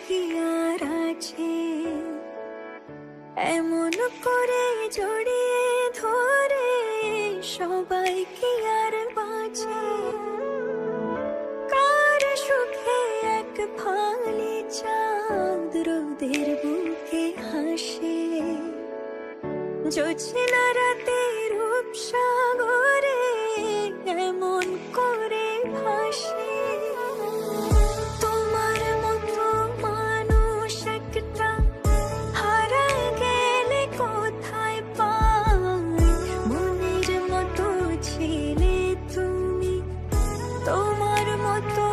কি আর আছে এমন করে জড়িয়ে ধরে সবাই কি আর বাঁচে কার সুখে এক ফালি চাঁদ রোদের বুকে হাসে জোছনা রাতে রূপসাগরে এমন করে ভাসে তোমার মতো মানুষ একটা হারায় গেলে কোথায় পাই মনের মতো ছিলে তুমি তোমার মতো